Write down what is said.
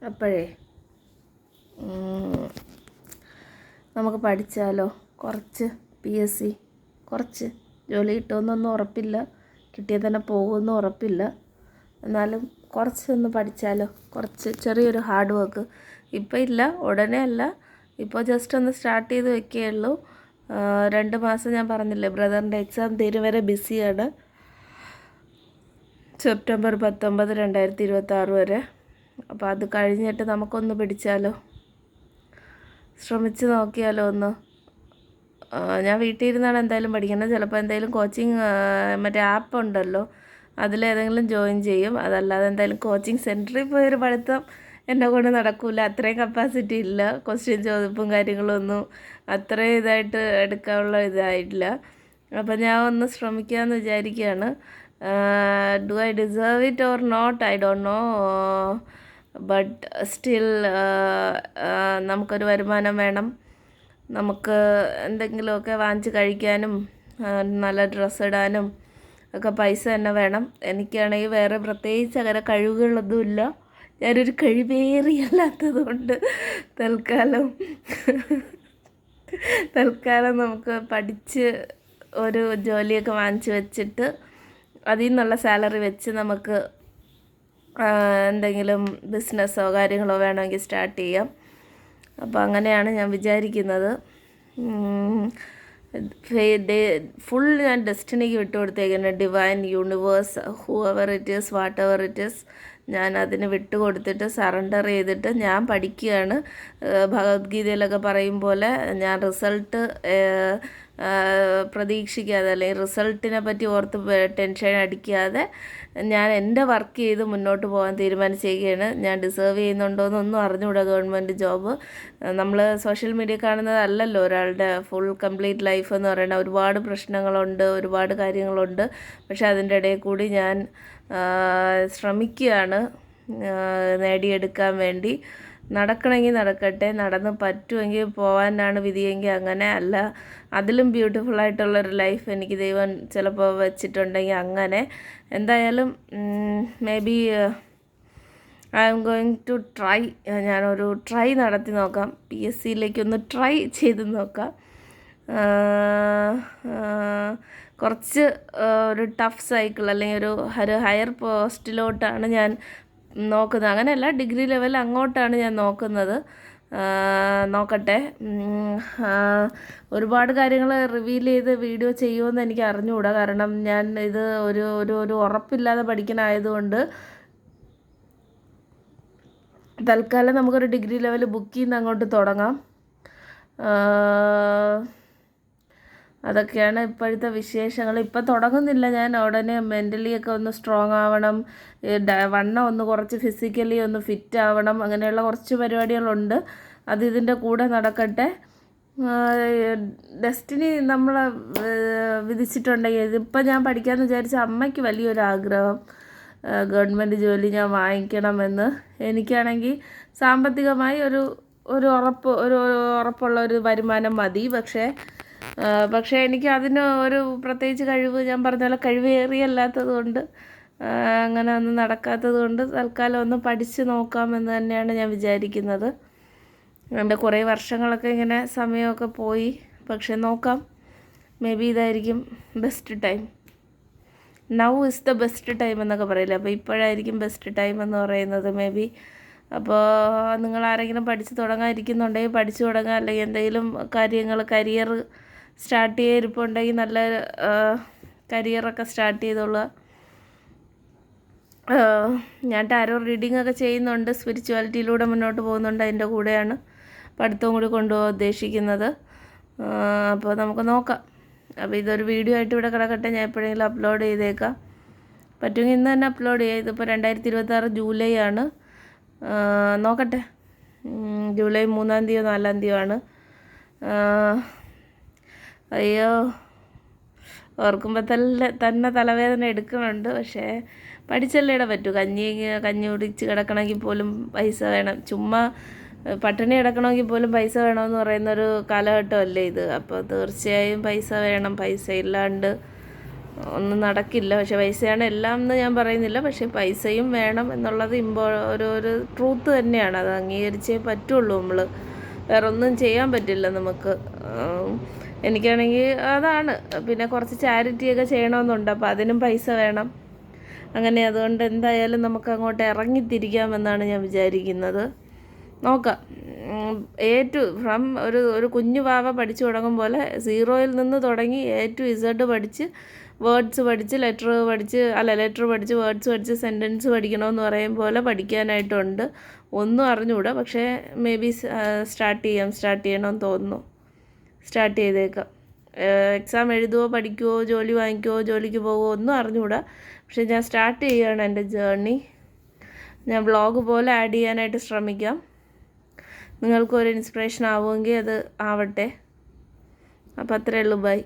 അപ്പോഴേ നമുക്ക് പഠിച്ചാലോ? കുറച്ച് PSC കുറച്ച് ജോലി കിട്ടുമെന്നൊന്നും ഉറപ്പില്ല, കിട്ടിയാൽ തന്നെ പോകുമെന്നും ഉറപ്പില്ല. എന്നാലും കുറച്ചൊന്ന് പഠിച്ചാലോ? കുറച്ച് ചെറിയൊരു ഹാർഡ് വർക്ക്. ഇപ്പം ഇല്ല, ഉടനെ അല്ല, ഇപ്പോൾ ജസ്റ്റ് ഒന്ന് സ്റ്റാർട്ട് ചെയ്ത് വെക്കുകയുള്ളൂ. 2 മാസം ഞാൻ പറഞ്ഞില്ലേ, ബ്രദറിൻ്റെ എക്സാം തീരും വരെ ബിസിയാണ്. സെപ്റ്റംബർ 19, 2026 വരെ. അപ്പോൾ അത് കഴിഞ്ഞിട്ട് നമുക്കൊന്ന് പിടിച്ചാലോ? ശ്രമിച്ച് നോക്കിയാലോ ഒന്ന്? ഞാൻ വീട്ടിൽ ഇരുന്നാണ് എന്തായാലും പഠിക്കുന്നത്. ചിലപ്പോൾ എന്തെങ്കിലും കോച്ചിങ് മറ്റേ ആപ്പ് ഉണ്ടല്ലോ, അതിലേതെങ്കിലും ജോയിൻ ചെയ്യും. അതല്ലാതെ എന്തായാലും കോച്ചിങ് സെൻറ്ററിൽ പോയൊരു പഠിത്തം എന്നെ കൊണ്ട് നടക്കില്ല. അത്രയും കപ്പാസിറ്റി ഇല്ല. ക്വസ്റ്റ്യൻ ചോദിപ്പും കാര്യങ്ങളൊന്നും അത്രയും ഇതായിട്ട് എടുക്കാനുള്ള ഇതായിട്ടില്ല. അപ്പോൾ ഞാൻ ഒന്ന് ശ്രമിക്കാമെന്ന് വിചാരിക്കുകയാണ്. Do I deserve it or not, I don't know. But still നമുക്കൊരു വരുമാനം വേണം. നമുക്ക് എന്തെങ്കിലുമൊക്കെ വാങ്ങിച്ച് കഴിക്കാനും നല്ല ഡ്രസ്സ് ഇടാനും ഒക്കെ പൈസ തന്നെ വേണം. എനിക്കാണെങ്കിൽ വേറെ പ്രത്യേകിച്ച് അങ്ങനെ കഴിവുകളൊന്നുമില്ല. ഞാനൊരു കഴിവേറിയല്ലാത്തത് കൊണ്ട് തൽക്കാലം നമുക്ക് പഠിച്ച് ഒരു ജോലിയൊക്കെ വാങ്ങിച്ച് വെച്ചിട്ട് അതിൽ നിന്നുള്ള സാലറി വെച്ച് നമുക്ക് എന്തെങ്കിലും ബിസിനസ്സോ കാര്യങ്ങളോ വേണമെങ്കിൽ സ്റ്റാർട്ട് ചെയ്യാം. അപ്പോൾ അങ്ങനെയാണ് ഞാൻ വിചാരിക്കുന്നത്. ഫുൾ ഞാൻ ഡെസ്റ്റിനിക്ക് വിട്ടുകൊടുത്തേക്കുന്നത്. Divine, universe, whoever it is, whatever it is, ഞാൻ അതിന് വിട്ടുകൊടുത്തിട്ട് സറണ്ടർ ചെയ്തിട്ട് ഞാൻ പഠിക്കുകയാണ്. ഭഗവത്ഗീതയിലൊക്കെ പറയും പോലെ ഞാൻ റിസൾട്ട് പ്രതീക്ഷിക്കാതെ, അല്ലെങ്കിൽ റിസൾട്ടിനെ പറ്റി ഓർത്ത് ടെൻഷൻ അടിക്കാതെ ഞാൻ എൻ്റെ വർക്ക് ചെയ്ത് മുന്നോട്ട് പോകാൻ തീരുമാനിച്ചിരിക്കുകയാണ്. ഞാൻ ഡിസേർവ് ചെയ്യുന്നുണ്ടോയെന്നൊന്നും അറിഞ്ഞുകൂടാ ഗവൺമെൻറ് ജോബ്. നമ്മൾ സോഷ്യൽ മീഡിയ കാണുന്നതല്ലല്ലോ ഒരാളുടെ ഫുൾ കംപ്ലീറ്റ് ലൈഫ് എന്ന് പറയുന്നത്. ഒരുപാട് പ്രശ്നങ്ങളുണ്ട്, ഒരുപാട് കാര്യങ്ങളുണ്ട്. പക്ഷേ അതിൻ്റെ ഇടയിൽ കൂടി ഞാൻ ശ്രമിക്കുകയാണ് നേടിയെടുക്കാൻ വേണ്ടി. നടക്കണമെങ്കിൽ നടക്കട്ടെ, നടന്ന് പറ്റുമെങ്കിൽ പോകാനാണ് വിധിയെങ്കിൽ അങ്ങനെ, അല്ല അതിലും ബ്യൂട്ടിഫുള്ളായിട്ടുള്ളൊരു ലൈഫ് എനിക്ക് ദൈവം ചിലപ്പോൾ വെച്ചിട്ടുണ്ടെങ്കിൽ അങ്ങനെ. എന്തായാലും maybe I am going to try. ഞാനൊരു ട്രൈ നടത്തി നോക്കാം. PSCയിലേക്കൊന്ന് ട്രൈ ചെയ്ത് നോക്കാം. കുറച്ച് ഒരു ടഫ് സൈക്കിൾ അല്ലെങ്കിൽ ഒരു ഹയർ പോസ്റ്റിലോട്ടാണ് ഞാൻ നോക്കുന്നത്. അങ്ങനെയല്ല, ഡിഗ്രി ലെവൽ അങ്ങോട്ടാണ് ഞാൻ നോക്കുന്നത്. നോക്കട്ടെ. ഒരുപാട് കാര്യങ്ങൾ റിവീൽ ചെയ്ത് വീഡിയോ ചെയ്യുമെന്ന് എനിക്ക് അറിഞ്ഞുകൂടാ. കാരണം ഞാൻ ഇത് ഒരു ഉറപ്പില്ലാതെ പഠിക്കണമായതുകൊണ്ട് തൽക്കാലം നമുക്കൊരു ഡിഗ്രി ലെവൽ ബുക്ക് ചെയ്യുന്ന അങ്ങോട്ട് തുടങ്ങാം. അതൊക്കെയാണ് ഇപ്പോഴത്തെ വിശേഷങ്ങൾ. ഇപ്പം തുടങ്ങുന്നില്ല ഞാൻ ഉടനെ. മെൻ്റലി ഒക്കെ ഒന്ന് സ്ട്രോങ് ആവണം, വണ്ണം ഒന്ന് കുറച്ച് ഫിസിക്കലി ഒന്ന് ഫിറ്റ് ആവണം. അങ്ങനെയുള്ള കുറച്ച് പരിപാടികളുണ്ട്. അത് ഇതിൻ്റെ കൂടെ നടക്കട്ടെ. ഡെസ്റ്റിനി നമ്മളെ വിധിച്ചിട്ടുണ്ടെങ്കിൽ, ഇതിപ്പോൾ ഞാൻ പഠിക്കാമെന്ന് വിചാരിച്ച അമ്മയ്ക്ക് വലിയൊരാഗ്രഹം ഗവൺമെൻറ് ജോലി ഞാൻ വാങ്ങിക്കണമെന്ന്. എനിക്കാണെങ്കിൽ സാമ്പത്തികമായി ഒരു ഉറപ്പുള്ള ഒരു വരുമാനം മതി. പക്ഷേ എനിക്ക് അതിന് ഒരു പ്രത്യേകിച്ച് കഴിവ്, ഞാൻ പറഞ്ഞ പോലെ കഴിവേറിയല്ലാത്തത് കൊണ്ട് അങ്ങനെ ഒന്നും നടക്കാത്തത് കൊണ്ട് തൽക്കാലം ഒന്ന് പഠിച്ച് നോക്കാമെന്ന് തന്നെയാണ് ഞാൻ വിചാരിക്കുന്നത്. എൻ്റെ കുറേ വർഷങ്ങളൊക്കെ ഇങ്ങനെ സമയമൊക്കെ പോയി. പക്ഷെ നോക്കാം, മേ ബി ഇതായിരിക്കും best time. Now is the best time എന്നൊക്കെ പറയില്ല. അപ്പോൾ ഇപ്പോഴായിരിക്കും ബെസ്റ്റ് ടൈം എന്ന് പറയുന്നത് മേ ബി. അപ്പോൾ നിങ്ങളാരെങ്കിലും പഠിച്ച് തുടങ്ങാതിരിക്കുന്നുണ്ടെങ്കിൽ പഠിച്ചു തുടങ്ങുക. അല്ലെങ്കിൽ എന്തെങ്കിലും കരിയർ സ്റ്റാർട്ട് ചെയ്തിരിപ്പുണ്ടെങ്കിൽ നല്ല കരിയറൊക്കെ സ്റ്റാർട്ട് ചെയ്തോളുക. ഞാൻ ടാരോ റീഡിംഗ് ഒക്കെ ചെയ്യുന്നുണ്ട്, സ്പിരിച്വാലിറ്റിയിലൂടെ മുന്നോട്ട് പോകുന്നുണ്ട്. അതിൻ്റെ കൂടെയാണ് പഠിത്തവും കൂടി കൊണ്ടുപോകാൻ ഉദ്ദേശിക്കുന്നത്. അപ്പോൾ നമുക്ക് നോക്കാം. അപ്പോൾ ഇതൊരു വീഡിയോ ആയിട്ട് ഇവിടെ കിടക്കട്ടെ. ഞാൻ എപ്പോഴെങ്കിലും അപ്ലോഡ് ചെയ്തേക്കാം. പറ്റുമെങ്കിൽ ഇന്ന് തന്നെ അപ്ലോഡ് ചെയ്യാം. ഇതിപ്പോൾ 2026 ജൂലൈ ആണ്. നോക്കട്ടെ, ജൂലൈ 3-ാം തീയതിയോ 4-ാം തീയതിയോ ആണ്. അയ്യോ, ഓർക്കുമ്പോൾ തന്നെ തലവേദന എടുക്കുന്നുണ്ട്. പക്ഷേ പഠിച്ചല്ലേ പറ്റൂ. കഞ്ഞി കുടിച്ച് കിടക്കണമെങ്കിൽ പോലും പൈസ വേണം. ചുമ്മാ പട്ടിണി കിടക്കണമെങ്കിൽ പോലും പൈസ വേണമെന്ന് പറയുന്നൊരു കാലഘട്ടമല്ലേ ഇത്. അപ്പോൾ തീർച്ചയായും പൈസ വേണം. പൈസ ഇല്ലാണ്ട് ഒന്നും നടക്കില്ല. പക്ഷേ പൈസയാണ് എല്ലാം എന്ന് ഞാൻ പറയുന്നില്ല. പക്ഷേ പൈസയും വേണം എന്നുള്ളത് ഒരു ട്രൂത്ത് തന്നെയാണ്. അത് അംഗീകരിച്ചേ പറ്റുള്ളൂ. നമ്മൾ വേറെ ഒന്നും ചെയ്യാൻ പറ്റില്ല നമുക്ക്. എനിക്കാണെങ്കിൽ അതാണ്. പിന്നെ കുറച്ച് ചാരിറ്റിയൊക്കെ ചെയ്യണമെന്നുണ്ട്. അപ്പോൾ അതിനും പൈസ വേണം. അങ്ങനെ അതുകൊണ്ട് എന്തായാലും നമുക്ക് അങ്ങോട്ട് ഇറങ്ങിത്തിരിക്കാമെന്നാണ് ഞാൻ വിചാരിക്കുന്നത്. നോക്കാം. ഫ്രം ഒരു കുഞ്ഞു വാവ പഠിച്ചു തുടങ്ങും പോലെ 0-ൽ നിന്ന് തുടങ്ങി A to Z പഠിച്ച് വേർഡ്സ് പഠിച്ച് ലെറ്റർ പഠിച്ച് വേർഡ്സ് പഠിച്ച് സെൻറ്റൻസ് പഠിക്കണമെന്ന് പറയും പോലെ പഠിക്കാനായിട്ടുണ്ട്. ഒന്നും അറിഞ്ഞുകൂടാ. പക്ഷേ മേ ബി സ്റ്റാർട്ട് ചെയ്യണമെന്ന് തോന്നുന്നു. സ്റ്റാർട്ട് ചെയ്തേക്കാം. എക്സാം എഴുതുമോ, പഠിക്കുമോ, ജോലി വാങ്ങിക്കുമോ, ജോലിക്ക് പോകുമോ ഒന്നും അറിഞ്ഞുകൂടാ. പക്ഷേ ഞാൻ സ്റ്റാർട്ട് ചെയ്യുകയാണ് എൻ്റെ ജേർണി. ഞാൻ വ്ളോഗ് പോലെ ആഡ് ചെയ്യാനായിട്ട് ശ്രമിക്കാം. നിങ്ങൾക്കൊരു ഇൻസ്പിറേഷൻ ആവുമെങ്കിൽ അത് ആവട്ടെ. അപ്പോൾ അത്രയേ ഉള്ളൂ. ബൈ.